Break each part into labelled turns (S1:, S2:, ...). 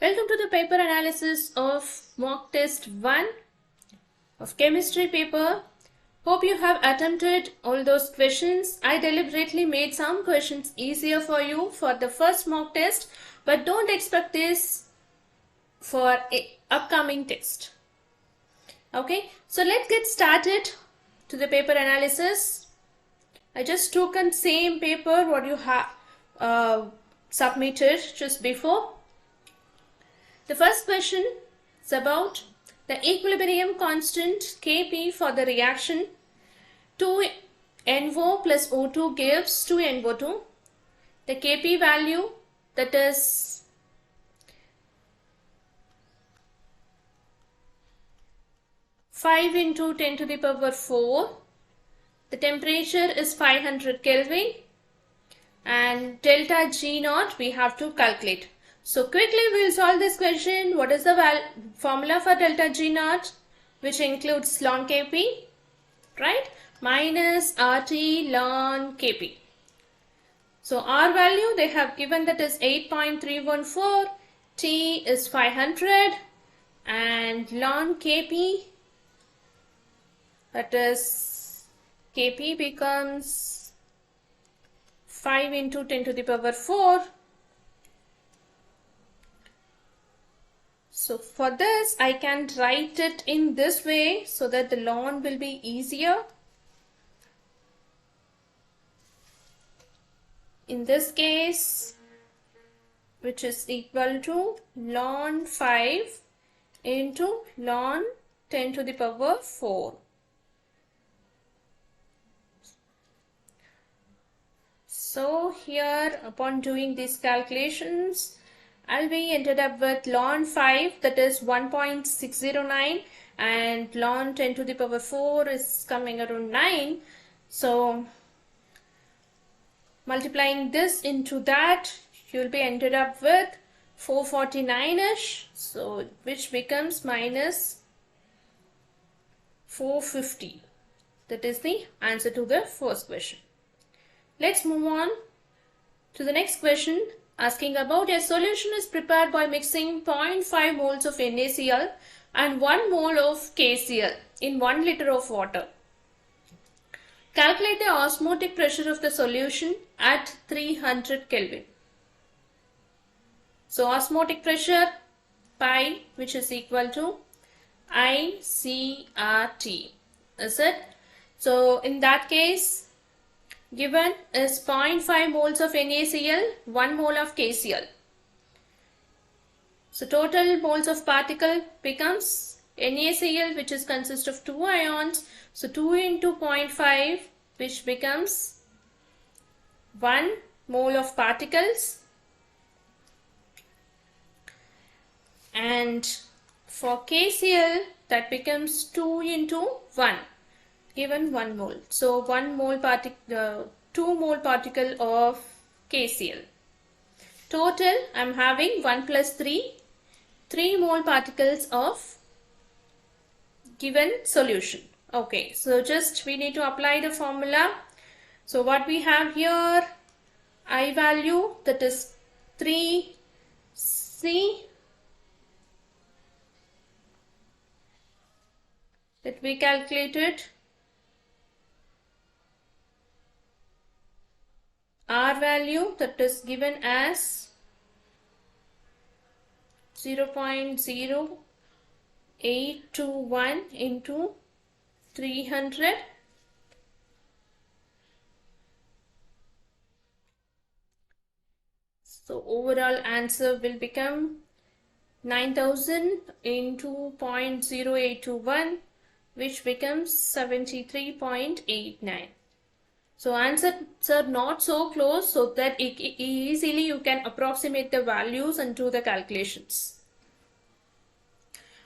S1: Welcome to the paper analysis of mock test 1 of chemistry paper. Hope you have attempted all those questions. I deliberately made some questions easier for you for the first mock test, but don't expect this for an upcoming test. Okay, so let's get started to the paper analysis. I just took on same paper what you have submitted just before. The first question is about the equilibrium constant Kp for the reaction 2NO plus O2 gives 2NO2. The Kp value, that is 5 into 10 to the power 4. The temperature is 500 Kelvin and delta G naught we have to calculate. So quickly we'll solve this question. What is the formula for delta G naught, which includes ln Kp, right? Minus RT ln Kp. So R value they have given, that is 8.314, T is 500 and ln Kp, that is Kp becomes 5 into 10 to the power 4. So for this I can write it in this way so that the ln will be easier. In this case, which is equal to ln 5 into ln 10 to the power 4. So here upon doing these calculations, I'll be ended up with ln 5, that is 1.609, and ln 10 to the power 4 is coming around 9. So multiplying this into that, you'll be ended up with 449ish, so which becomes minus 450. That is the answer to the first question. Let's move on to the next question, asking about a solution is prepared by mixing 0.5 moles of NaCl and 1 mole of KCl in 1 liter of water. Calculate the osmotic pressure of the solution at 300 Kelvin. So osmotic pressure pi, which is equal to ICRT, is it? So in that case, given is 0.5 moles of NaCl, 1 mole of KCl. So total moles of particle becomes NaCl, which is consist of 2 ions. So 2 into 0.5, which becomes 1 mole of particles. And for KCl, that becomes 2 into 1. Given 1 mole. So 1 mole 2 mole particle of KCl. Total I'm having 1 plus 3 mole particles of given solution. Okay, so just we need to apply the formula. So what we have here, I value, that is 3C, that we calculated. R value, that is given as 0.0821 into 300. So overall answer will become 9000 into 0.0821, which becomes 73.89. So answers are not so close, so that easily you can approximate the values and do the calculations.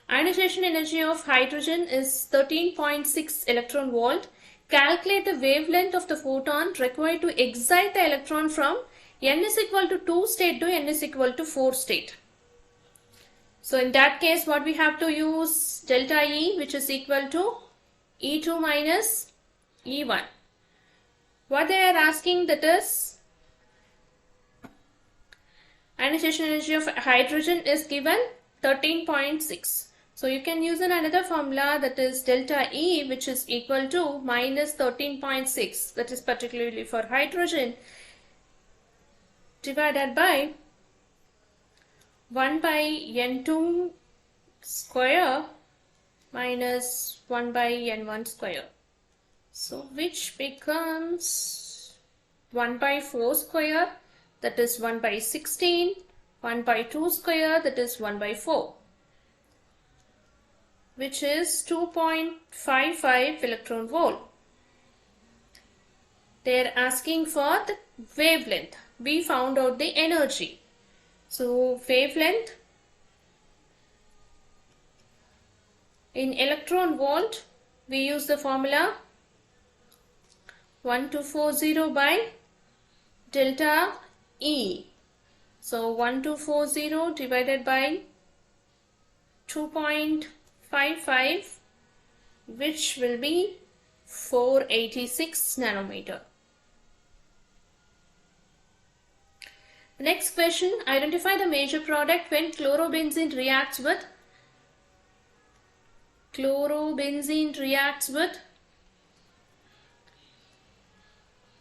S1: Ionization energy of hydrogen is 13.6 electron volt. Calculate the wavelength of the photon required to excite the electron from n is equal to 2 state to n is equal to 4 state. So in that case, what we have to use delta E, which is equal to E2 minus E1. What they are asking, that is ionization energy of hydrogen is given 13.6. So you can use another formula, that is delta E, which is equal to minus 13.6, that is particularly for hydrogen, divided by 1 by N2 square minus 1 by N1 square. So which becomes 1 by 4 square, that is 1 by 16, 1 by 2 square, that is 1 by 4, which is 2.55 electron volt. They are asking for the wavelength. We found out the energy. So wavelength in electron volt, we use the formula 1240 by delta E. So 1240 divided by 2.55, which will be 486 nanometer. The next question, identify the major product when chlorobenzene reacts with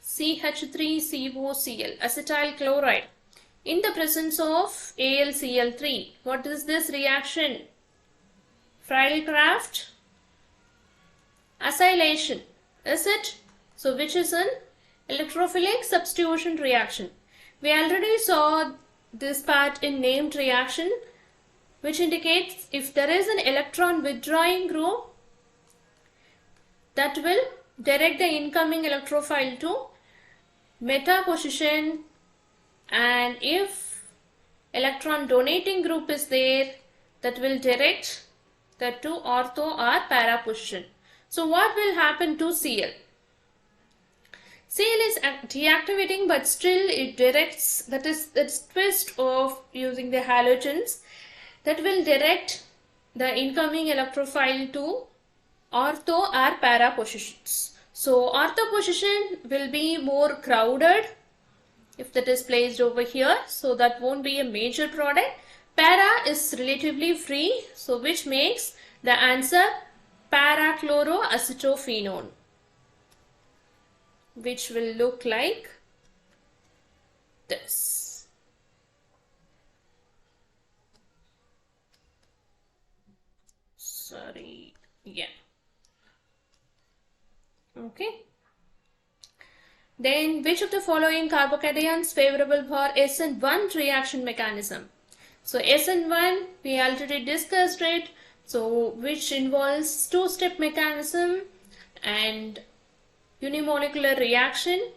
S1: CH3COCl, acetyl chloride, in the presence of AlCl3. What is this reaction? Friedel-Crafts acylation, is it? So which is an electrophilic substitution reaction. We already saw this part in named reaction, which indicates if there is an electron withdrawing group, that will direct the incoming electrophile to meta position, and if electron donating group is there, that will direct that to ortho or para position. So what will happen to Cl? Cl is deactivating, but still it directs, that is twist of using the halogens, that will direct the incoming electrophile to ortho or para positions. So ortho position will be more crowded if that is placed over here, so that won't be a major product. Para is relatively free, so which makes the answer parachloroacetophenone, which will look like this. Sorry, yeah. Okay. Then which of the following carbocations favorable for SN1 reaction mechanism? So SN1 we already discussed it, so which involves two-step mechanism and unimolecular reaction.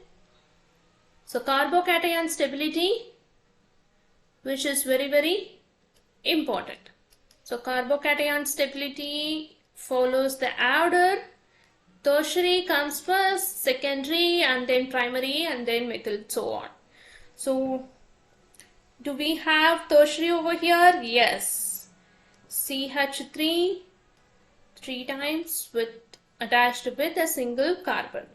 S1: So carbocation stability, which is very important. So carbocation stability follows the order. Tertiary comes first, secondary, and then primary, and then methyl, so on. So do we have tertiary over here? Yes. CH3 3 times with attached with a single carbon.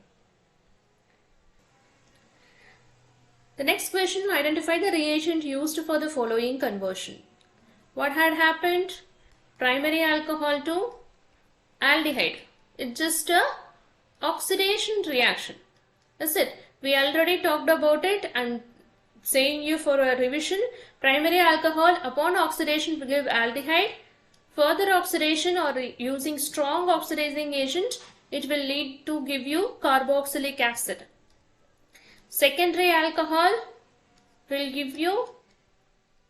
S1: The next question, identify the reagent used for the following conversion. What had happened? Primary alcohol to aldehyde. It's just a oxidation reaction. That's it. We already talked about it and saying you for a revision. Primary alcohol upon oxidation will give aldehyde. Further oxidation or using strong oxidizing agent, it will lead to give you carboxylic acid. Secondary alcohol will give you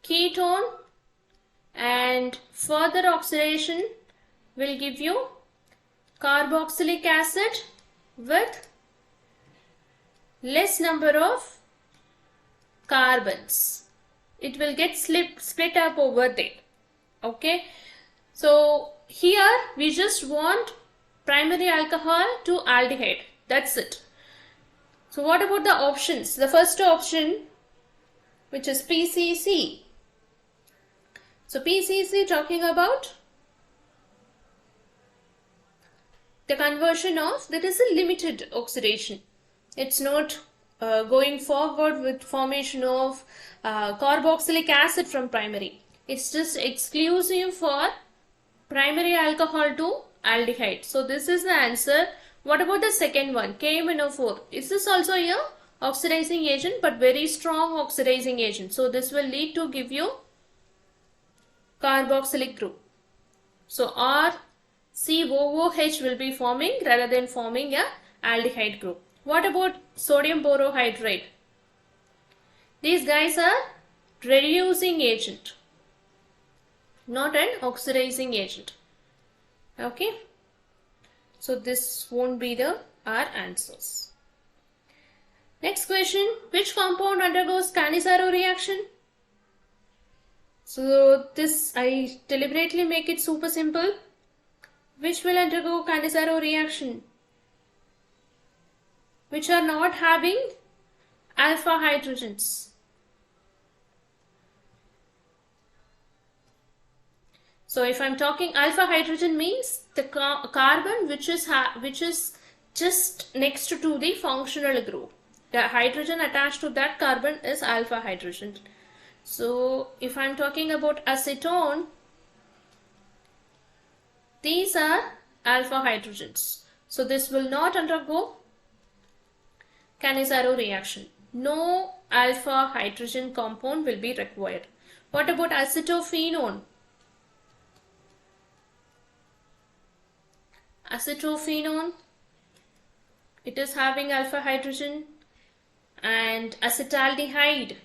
S1: ketone, and further oxidation will give you carboxylic acid with less number of carbons. It will get split up over there. Okay. So here we just want primary alcohol to aldehyde. That's it. So what about the options? The first option, which is PCC. So PCC talking about the conversion of, that is a limited oxidation. It's not going forward with formation of carboxylic acid from primary. It's just exclusive for primary alcohol to aldehyde. So this is the answer. What about the second one, KMNO4? Is this also a oxidizing agent, but very strong oxidizing agent? So this will lead to give you carboxylic group. So RCOOH will be forming rather than forming a aldehyde group. What about sodium borohydride? These guys are reducing agent, not an oxidizing agent. Okay. So this won't be our answers. Next question. Which compound undergoes Cannizzaro reaction? So this I deliberately make it super simple. Which will undergo Cannizzaro reaction? Which are not having alpha hydrogens. So if I'm talking alpha hydrogen means the carbon which is just next to the functional group. The hydrogen attached to that carbon is alpha hydrogen. So if I'm talking about acetone, these are alpha hydrogens. So this will not undergo Cannizzaro reaction. No alpha hydrogen compound will be required. What about acetophenone? Acetophenone, it is having alpha hydrogen. And acetaldehyde,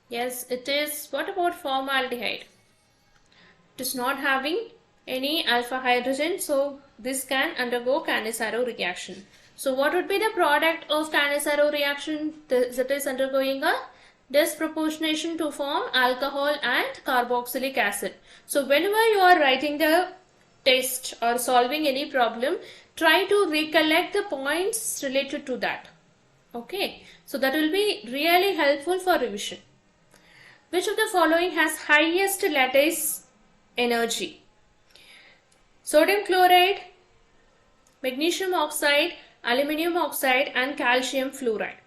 S1: yes, it is. What about formaldehyde? It is not having any alpha hydrogen, so this can undergo Cannizzaro reaction. So what would be the product of Cannizzaro reaction? That is undergoing a disproportionation to form alcohol and carboxylic acid. So whenever you are writing the test or solving any problem, try to recollect the points related to that. Okay, so that will be really helpful for revision. Which of the following has highest lattice energy? Sodium chloride, magnesium oxide, aluminum oxide and calcium fluoride.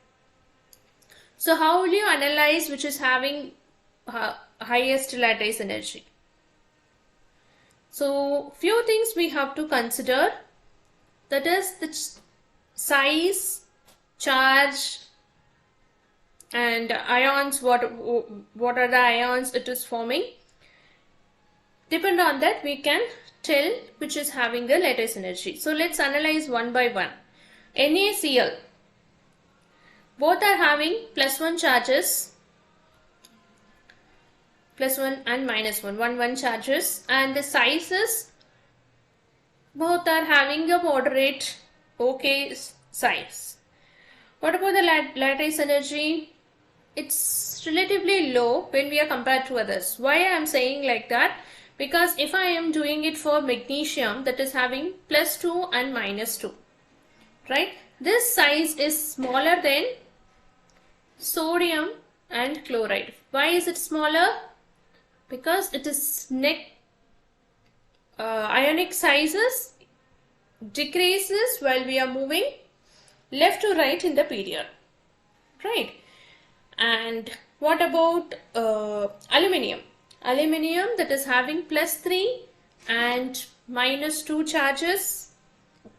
S1: So how will you analyze which is having highest lattice energy? So few things we have to consider, that is the size, charge and ions, what are the ions it is forming. Depend on that we can tell which is having the lattice energy. So let's analyze one by one. NaCl, both are having +1 charges, +1 and -1, 1 charges, and the sizes both are having a moderate okay size. What about the lattice energy? It's relatively low when we are compared to others. Why I am saying like that? Because if I am doing it for magnesium, that is having +2 and -2, right? This size is smaller than sodium and chloride. Why is it smaller? Because it is ionic sizes decreases while we are moving left to right in the period, right? And what about aluminium? Aluminium, that is having +3 and -2 charges.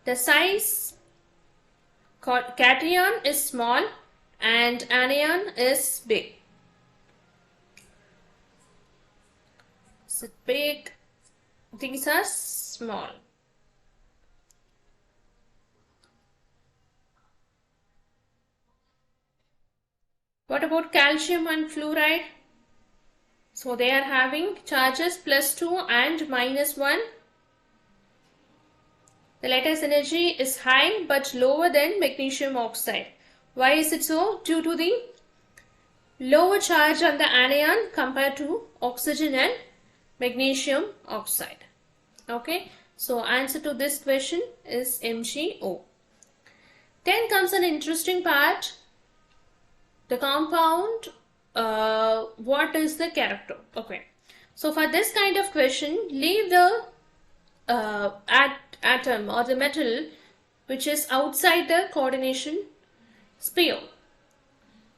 S1: The size cation is small and anion is big. So big, these are small. What about calcium and fluoride? So they are having charges +2 and -1. The lattice energy is high but lower than magnesium oxide. Why is it so? Due to the lower charge on the anion compared to oxygen and magnesium oxide. Okay, so answer to this question is MgO. Then comes an interesting part. The compound, what is the character? Okay, so for this kind of question, leave the atom or the metal which is outside the coordination sphere.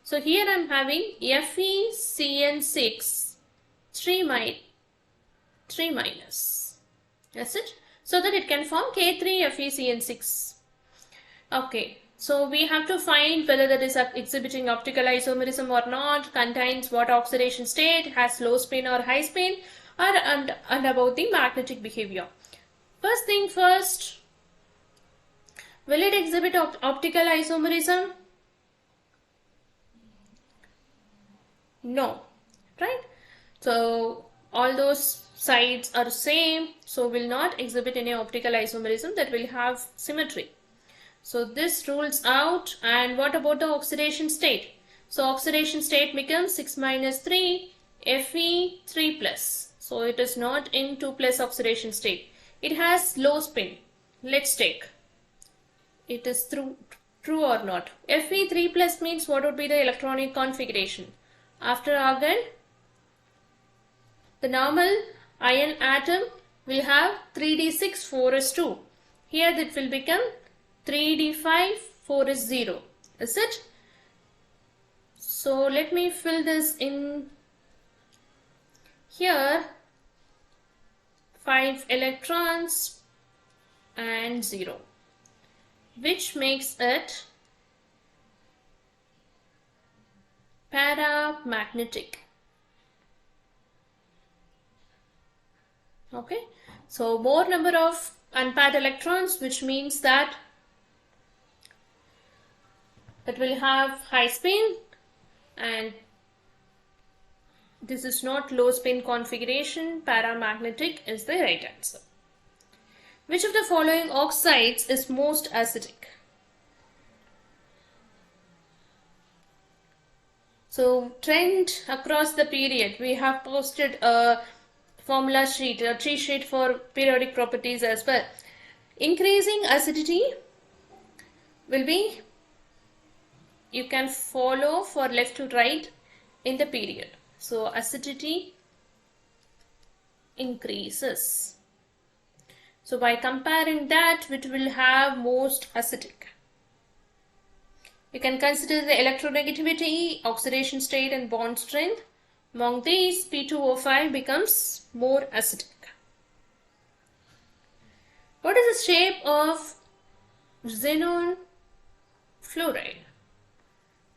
S1: So here I am having FeCN6 3 minus. That's it. So that it can form K3 FeCN6. Okay. So we have to find whether that is exhibiting optical isomerism or not, contains what oxidation state, has low spin or high spin, and about the magnetic behavior. First thing first, will it exhibit optical isomerism? No, right? So all those sides are same, so will not exhibit any optical isomerism, that will have symmetry. So this rules out. And what about the oxidation state? So oxidation state becomes 6 minus 3 Fe 3 plus. So it is not in 2 plus oxidation state. It has low spin. Let's take. It is true or not. Fe 3 plus means what would be the electronic configuration? After argon, the normal iron atom will have 3d6 4s2. Here that will become 3d5 4s0. Is it? So let me fill this in here. 5 electrons and 0, which makes it paramagnetic. Okay, so more number of unpaired electrons, which means that it will have high spin, and this is not low spin configuration. Paramagnetic is the right answer. Which of the following oxides is most acidic? So trend across the period, we have posted a formula sheet, a cheat sheet for periodic properties as well. Increasing acidity will be, you can follow for left to right in the period. So acidity increases. So by comparing that, which will have most acidic? You can consider the electronegativity, oxidation state and bond strength. Among these, P2O5 becomes more acidic. What is the shape of xenon fluoride?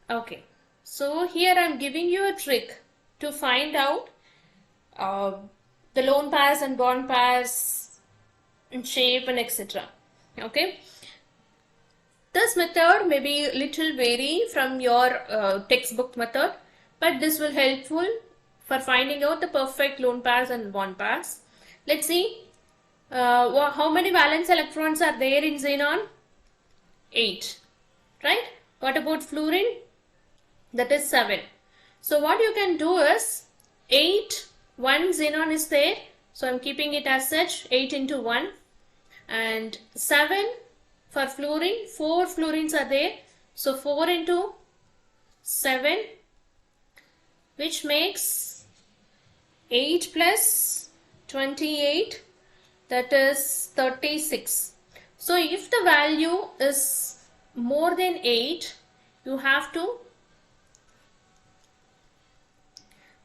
S1: Okay, so here I am giving you a trick to find out the lone pairs and bond pairs and shape and etc. Okay. This method may be little vary from your textbook method, but this will helpful for finding out the perfect lone pairs and bond pairs. Let's see how many valence electrons are there in xenon? 8, right? What about fluorine? That is 7. So what you can do is 8, 1 xenon is there, so I'm keeping it as such, 8 into 1, and 7 for fluorine, 4 fluorines are there, so 4 into 7, which makes 8 plus 28, that is 36. So if the value is more than 8, you have to,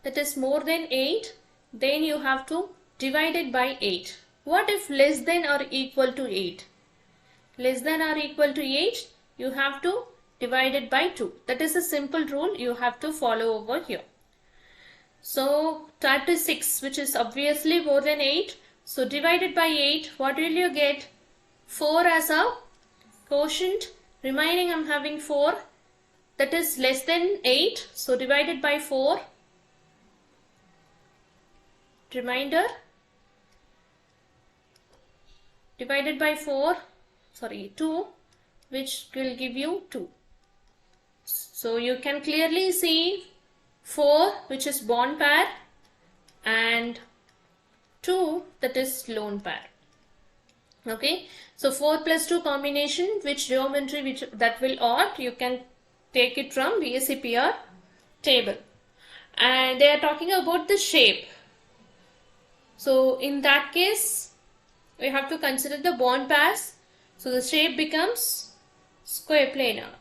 S1: that is more than 8, then you have to divide it by 8. What if less than or equal to 8? Less than or equal to 8, you have to divide it by 2. That is a simple rule you have to follow over here. So 36, which is obviously more than 8. So divided by 8, what will you get? 4 as a quotient. Remaining I'm having 4. That is less than 8. So divided by 4. Remainder divided by 2, which will give you 2. So you can clearly see 4, which is bond pair, and 2, that is lone pair. Okay, so 4 plus 2 combination, which geometry that will odd, you can take it from VSEPR table. And they are talking about the shape. So in that case, we have to consider the bond pairs. So the shape becomes square planar.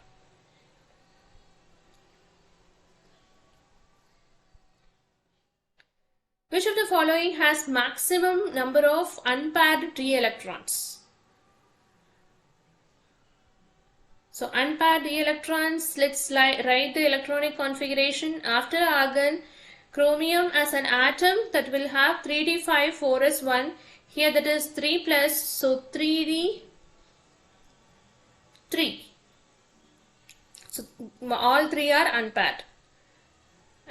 S1: Which of the following has maximum number of unpaired d electrons? So unpaired d electrons, let's write the electronic configuration. After argon, chromium as an atom, that will have 3d5 4s1. Here that is 3 plus, so 3d 3. So all three are unpaired.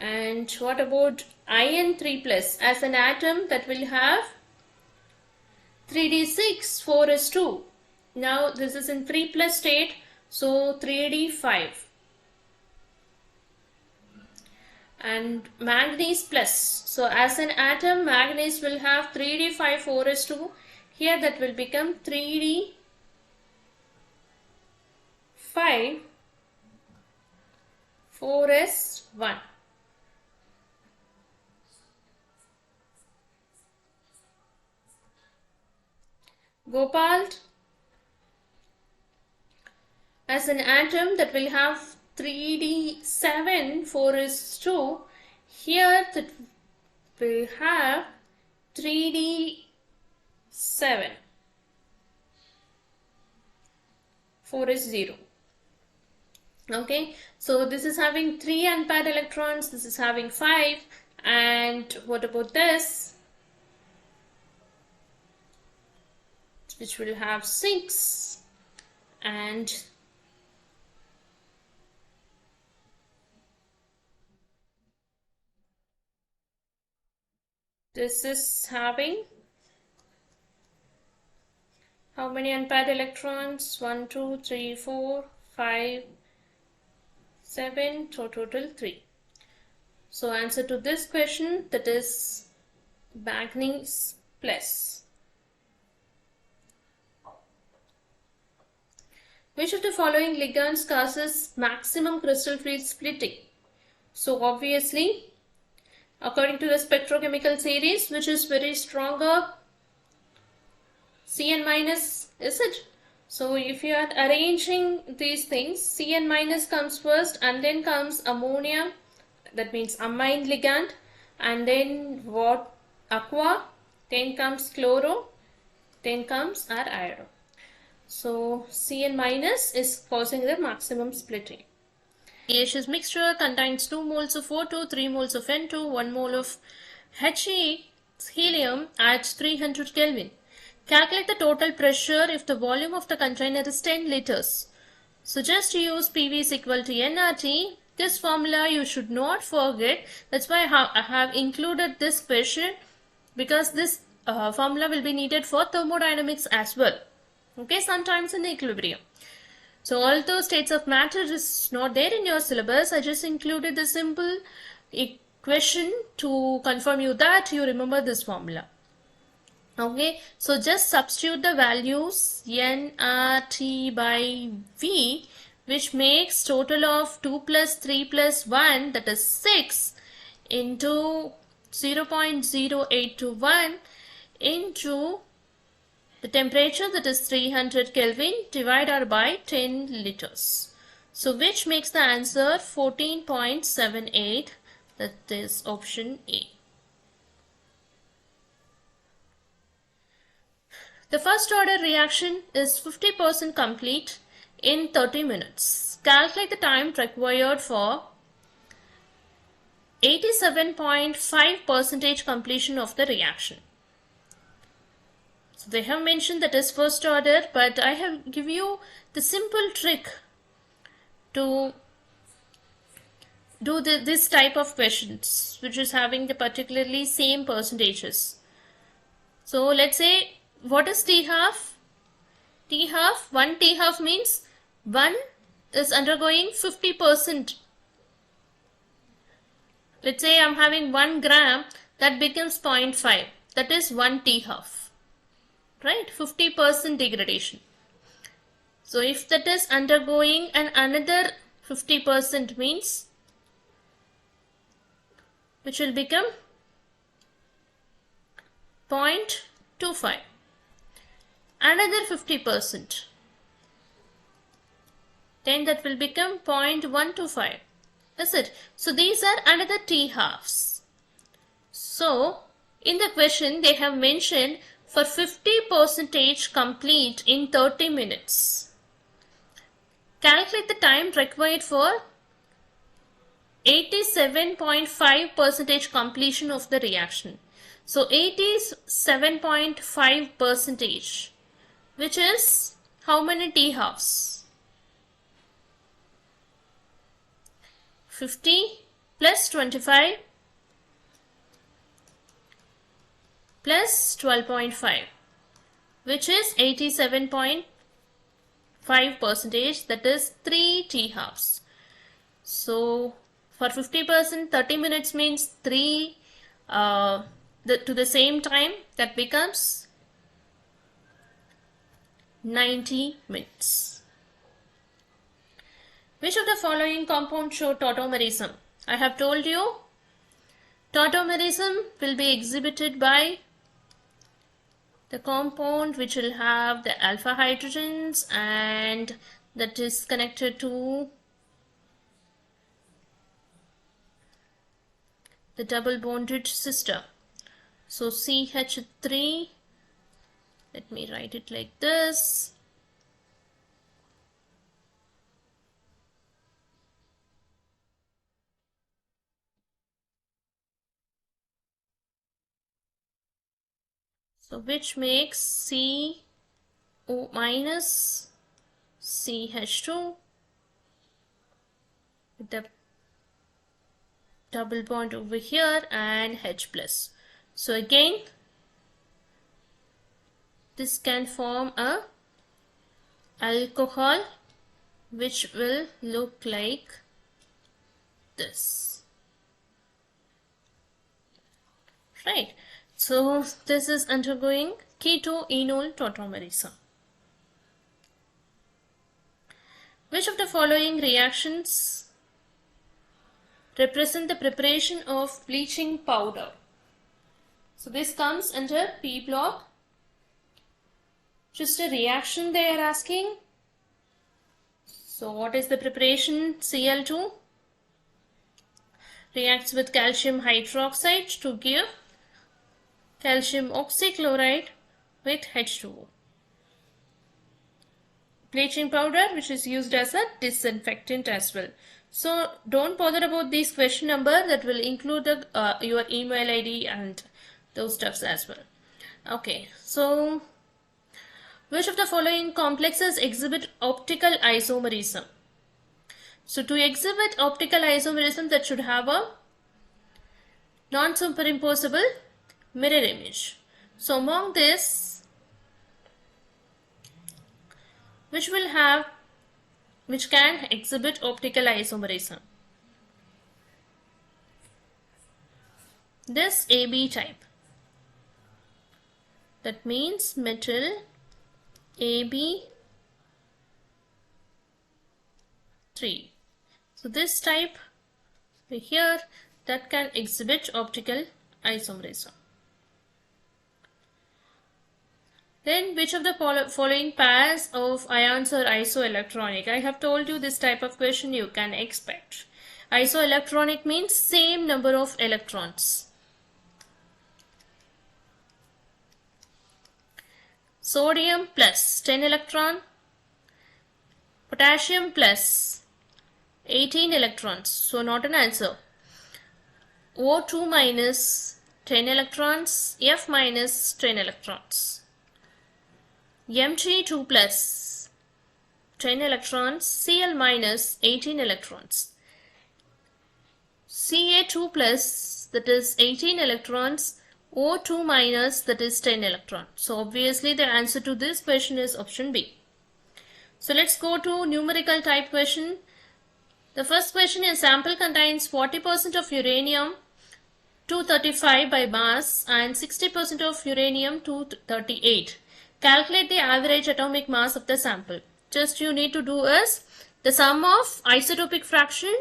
S1: And what about iron 3 plus as an atom, that will have 3d6 4s2. Now this is in 3 plus state, so 3d5. And manganese plus, so as an atom manganese will have 3d5 4s2. Here that will become 3d5 4s1. Cobalt as an atom, that will have 3d7 4s2. Here that will have 3d7 4s0. Okay, so this is having 3 unpaired electrons, this is having 5, and what about this, which will have 6, and this is having how many unpaired electrons? 1 2 3 4 5 7, so total 3. So answer to this question, that is manganese plus. Which of the following ligands causes maximum crystal field splitting? So obviously, according to the spectrochemical series, which is very stronger, Cn minus, is it? So if you are arranging these things, Cn minus comes first and then comes ammonia, that means amine ligand, and then what? Aqua, then comes chloro, then comes our iron. So Cn minus is causing the maximum splitting. Gaseous mixture contains 2 moles of O2, 3 moles of N2, 1 mole of He, helium at 300 Kelvin. Calculate the total pressure if the volume of the container is 10 liters. So just use PV is equal to nRT. This formula you should not forget. That's why I have included this question, because this formula will be needed for thermodynamics as well. Okay, sometimes in equilibrium. So although states of matter is not there in your syllabus, I just included the simple equation to confirm you that you remember this formula. Okay, so just substitute the values nRT by V, which makes total of 2 plus 3 plus 1, that is 6, into 0.0821 into the temperature, that is 300 Kelvin, divided by 10 liters. So which makes the answer 14.78, that is option A. The first order reaction is 50% complete in 30 minutes. Calculate the time required for 87.5% completion of the reaction. So they have mentioned that is first order, but I have given you the simple trick to do this type of questions, which is having the particularly same percentages. So let's say, what is T half? T half, 1 T half means 1 is undergoing 50%. Let's say I'm having 1 gram, that becomes 0.5. That is 1 T half. Right? 50% degradation. So if that is undergoing and another 50% means, which will become 0.25. Another 50%, then that will become 0.125. Is it? So these are another T halves. So In the question, they have mentioned for 50% complete in 30 minutes. Calculate the time required for 87.5% completion of the reaction. So 87.5%, which is how many T halves? 50 plus 25 plus 12.5, which is 87.5%, that is 3 T halves. So for 50%, 30 minutes means 3 to the same time, that becomes 90 minutes. Which of the following compounds show tautomerism? I have told you tautomerism will be exhibited by the compound which will have the alpha hydrogens and that is connected to the double bonded sister. So CH3, let me write it like this. So which makes CO minus CH2 with the double bond over here and H plus. So again, this can form a alcohol which will look like this. Right. So this is undergoing ketoenol tautomerism. Which of the following reactions represent the preparation of bleaching powder? So this comes under P block. Just a reaction they are asking. So what is the preparation? Cl2 reacts with calcium hydroxide to give calcium oxychloride with H2O. Bleaching powder, which is used as a disinfectant as well. So don't bother about this question number, that will include the, your email ID and those stuffs as well. Okay, so which of the following complexes exhibit optical isomerism? So to exhibit optical isomerism, that should have a non-superimposable mirror image. So among this, which can exhibit optical isomerism? This AB type. That means metal AB3. So this type here, that can exhibit optical isomerism. Then which of the following pairs of ions are isoelectronic? I have told you this type of question you can expect. Isoelectronic means same number of electrons. Sodium plus 10 electron, potassium plus 18 electrons, so not an answer. O2 minus 10 electrons, F minus 10 electrons. Mg2 plus 10 electrons, Cl minus 18 electrons. Ca2 plus, that is 18 electrons, O2 minus, that is 10 electrons. So obviously the answer to this question is option B. So let's go to numerical type question. The first question is sample contains 40% of uranium 235 by mass and 60% of uranium 238. Calculate the average atomic mass of the sample. Just you need to do is the sum of isotopic fraction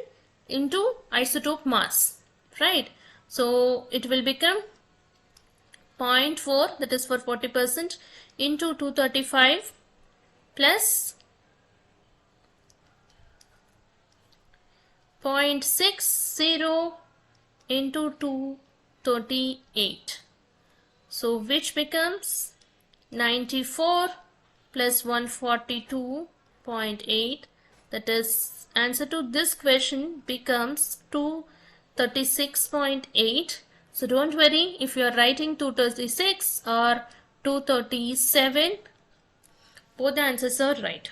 S1: into isotope mass, right? So it will become 0.4, that is for 40%, into 235 plus 0.60 into 238. So which becomes 94 plus 142.8, that is answer to this question becomes 236.8. So don't worry if you are writing 236 or 237, both the answers are right.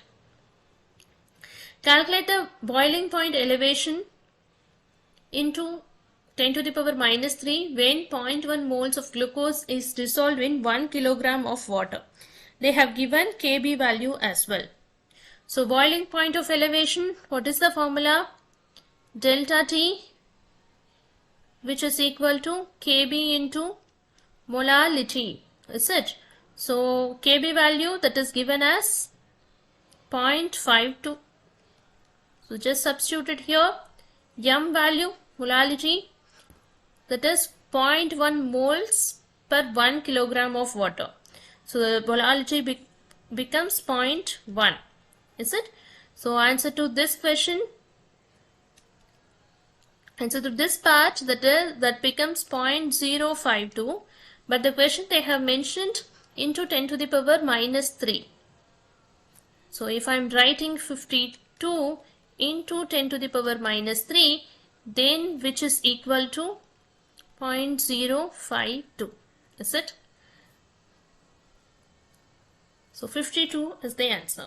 S1: Calculate the boiling point elevation into 10 to the power minus 3 when 0.1 moles of glucose is dissolved in 1 kilogram of water. They have given Kb value as well. So boiling point of elevation, what is the formula? Delta T, which is equal to Kb into molality, is it? So Kb value that is given as 0.52. So just substitute it here. M value, molality, that is 0.1 moles per 1 kilogram of water. So the molality becomes 0.1, is it? So answer to this question, answer to this part, that becomes 0.052, but the question they have mentioned into 10 to the power minus 3. So if I am writing 52 into 10 to the power minus 3, then which is equal to 0.052, is it? So 52 is the answer.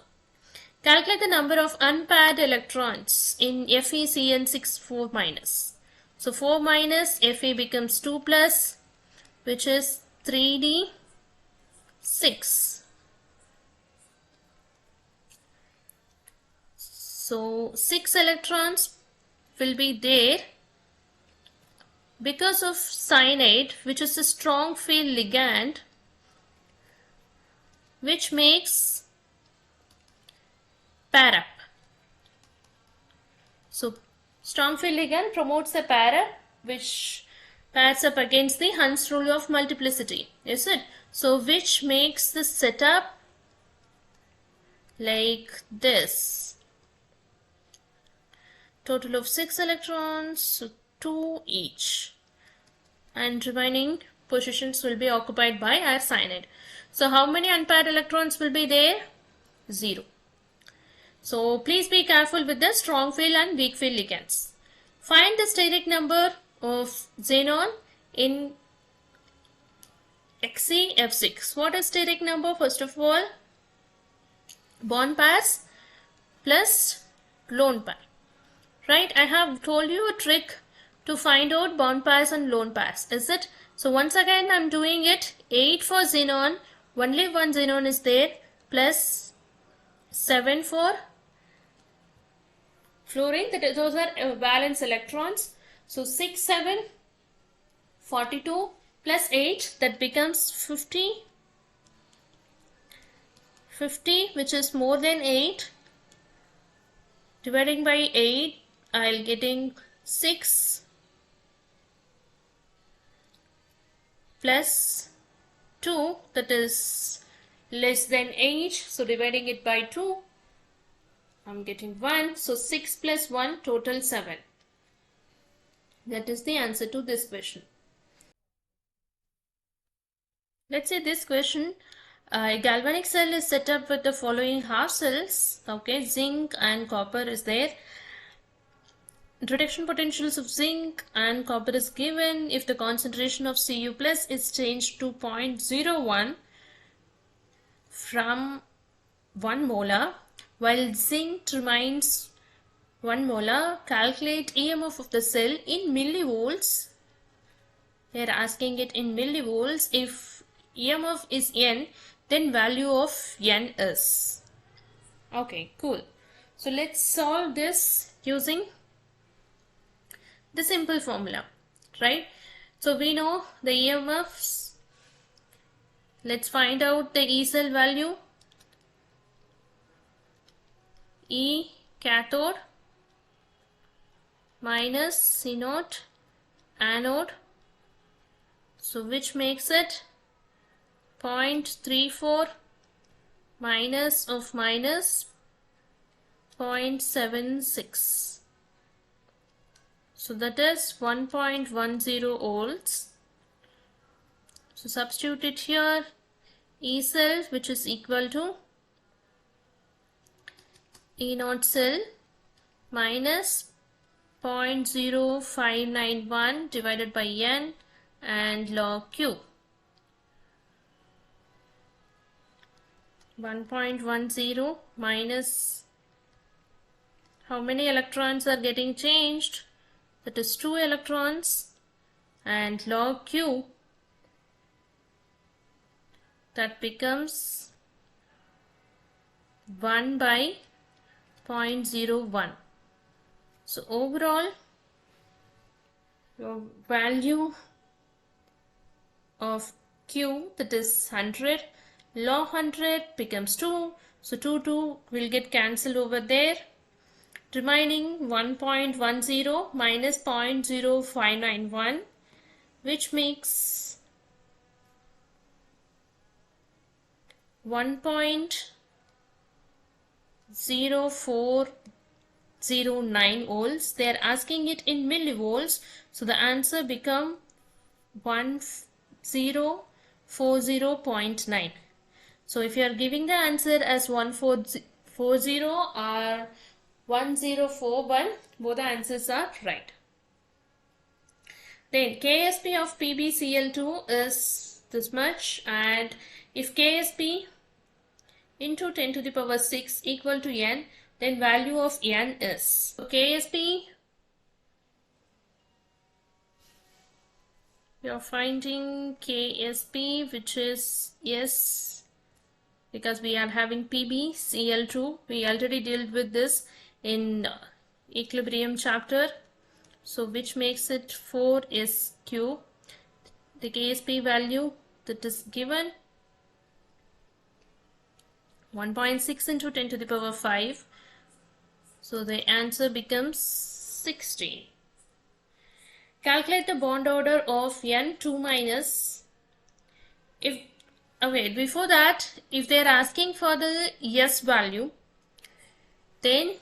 S1: Calculate the number of unpaired electrons in FeCN6 4-. So 4 minus Fe becomes 2 plus, which is 3d6. So 6 electrons will be there because of cyanide, which is a strong field ligand, which makes pair up. So strong field ligand promotes a pair up, which pairs up against the Hund's rule of multiplicity, is it? So which makes the setup like this. Total of 6 electrons, so 2 each, and remaining positions will be occupied by our cyanide. So how many unpaired electrons will be there? 0. So please be careful with the strong field and weak field ligands. Find the steric number of xenon in XeF6. What is steric number? First of all, bond pairs plus lone pair. Right? I have told you a trick to find out bond pairs and lone pairs, is it? So once again I am doing it. 8 for xenon, only one xenon is there, plus 7 for fluorine, that is, those are valence electrons. So 6, 7, 42 plus 8, that becomes 50, which is more than 8. Dividing by 8, I'll getting 6 plus 2, that is less than 8. So dividing it by 2, I'm getting 1. So 6 plus 1, total 7. That is the answer to this question. Let's say this question, a galvanic cell is set up with the following half cells. Okay, zinc and copper is there. Reduction potentials of zinc and copper is given if the concentration of Cu plus is changed to 0.01 from 1 molar, while zinc remains 1 molar. Calculate EMF of the cell in millivolts. They are asking it in millivolts. If EMF is N, then value of N is. Okay, cool. So let's solve this using the simple formula, right? So we know the EMFs. Let's find out the E cell value. E cathode minus C naught anode. So which makes it 0.34 minus of minus 0.76. So that is 1.10 volts. So substitute it here. E cell, which is equal to E naught cell minus 0.0591 divided by n and log Q. 1.10 minus how many electrons are getting changed? That is 2 electrons, and log Q, that becomes 1 by 0.01. So overall your value of Q, that is 100, log 100 becomes 2, so 2 will get cancelled over there, remaining 1.10 minus 0.0591, which makes 1.0409 volts. They are asking it in millivolts, so the answer become 1040.9. So if you are giving the answer as 1440 or 1041, both the answers are right. Then KSP of PbCl2 is this much, and if KSP into 10 to the power 6 equal to n, then value of n is, so KSP, we are finding KSP, which is yes, because we are having PbCl2. We already dealt with this in equilibrium chapter, so which makes it 4SQ. The KSP value that is given 1.6 into 10 to the power 5, so the answer becomes 16. Calculate the bond order of N2 minus. If wait, before that, if they are asking for the S value, then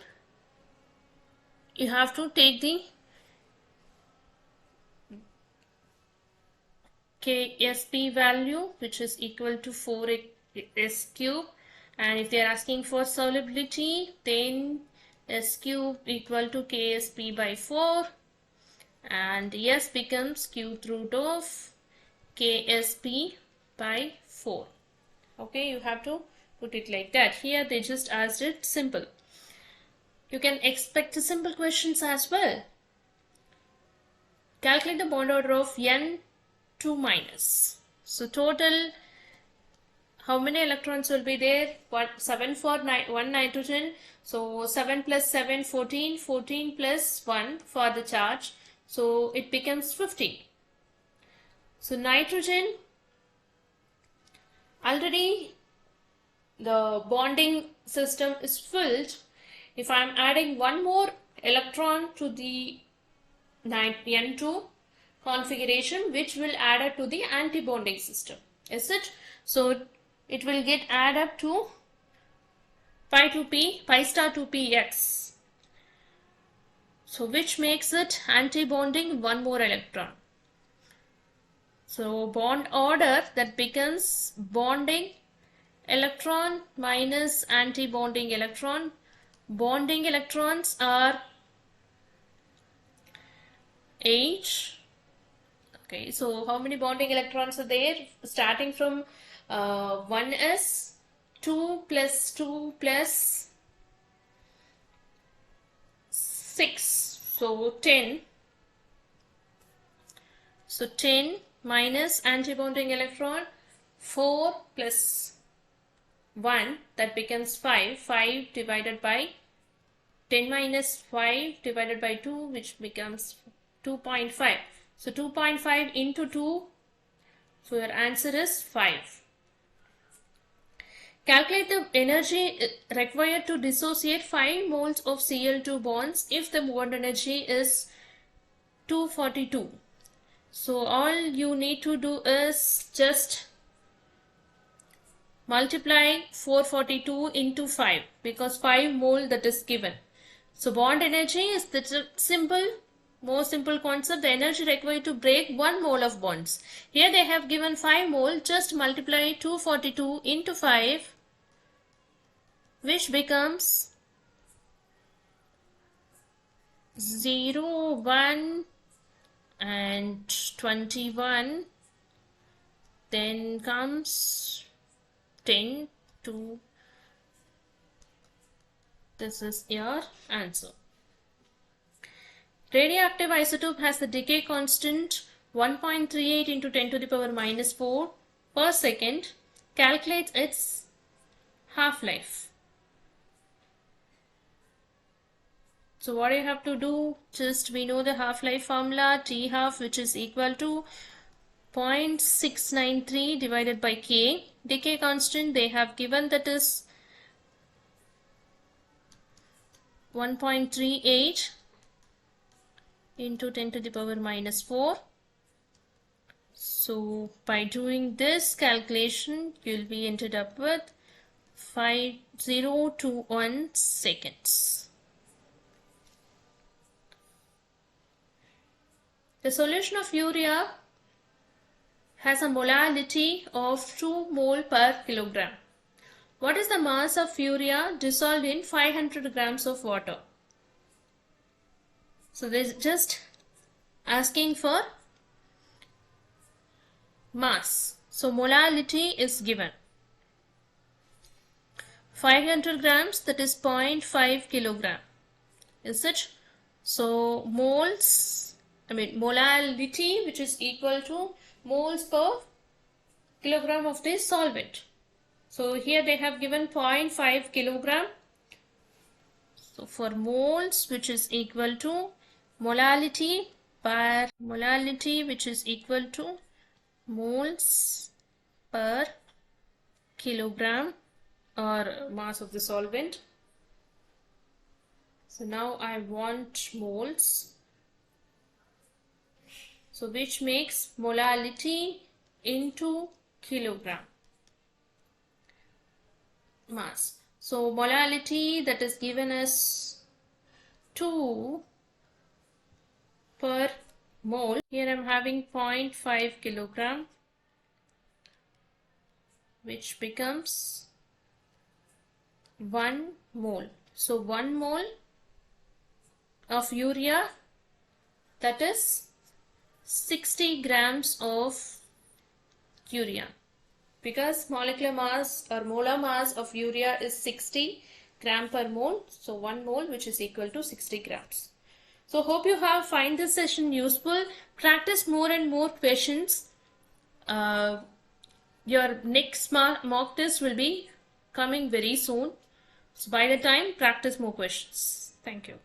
S1: you have to take the KSP value, which is equal to 4S cube, and if they are asking for solubility, then S cube equal to KSP by 4, and S becomes cube root of KSP by 4. Okay, you have to put it like that. Here they just asked it simple. You can expect simple questions as well. Calculate the bond order of N2 minus. So total, how many electrons will be there? 7 for 1 nitrogen. So 7 plus 7, 14. 14 plus 1 for the charge. So it becomes 15. So nitrogen, already the bonding system is filled. If I am adding one more electron to the N2 configuration, which will add up to the anti-bonding system, is it? So it will get add up to pi star 2px. So which makes it anti-bonding one more electron. So bond order, that becomes bonding electron minus anti-bonding electron. Bonding electrons are 8. Okay, so how many bonding electrons are there? Starting from 1s, 2 plus 2 plus 6, so 10. So 10 minus anti-bonding electron, 4 plus 1, that becomes 5. 5 divided by 10 minus 5 divided by 2, which becomes 2.5. So 2.5 into 2, so your answer is 5. Calculate the energy required to dissociate 5 moles of Cl2 bonds if the bond energy is 242. So all you need to do is just multiply 442 into 5, because 5 mole that is given. So bond energy is that simple. More simple concept, the energy required to break 1 mole of bonds. Here they have given 5 mole, just multiply 242 into 5, which becomes 0, 1 and 21. Then comes 10, 2. This is your answer. Radioactive isotope has the decay constant 1.38 into 10 to the power minus 4 per second. Calculate its half-life. So what you have to do, just we know the half-life formula, T half, which is equal to 0.693 divided by K. Decay constant they have given, that is 1.38 into 10 to the power minus 4. So by doing this calculation, you'll be ended up with 5021 seconds. The solution of urea has a molality of 2 mole per kilogram. What is the mass of urea dissolved in 500 grams of water? So this is just asking for mass. So molality is given. 500 grams, that is 0.5 kilogram. Is it? So molality, which is equal to moles per kilogram of this solvent. So here they have given 0.5 kilogram. So for moles, which is equal to molality which is equal to moles per kilogram or mass of the solvent. So now I want moles. So which makes molality into kilogram mass. So molality, that is given as 2 per mole. Here I am having 0.5 kilogram, which becomes 1 mole. So 1 mole of urea, that is 60 grams of urea, because molecular mass or molar mass of urea is 60 gram per mole. So 1 mole, which is equal to 60 grams. So hope you have find this session useful. Practice more and more questions. Your next mock test will be coming very soon. So by the time, practice more questions. Thank you.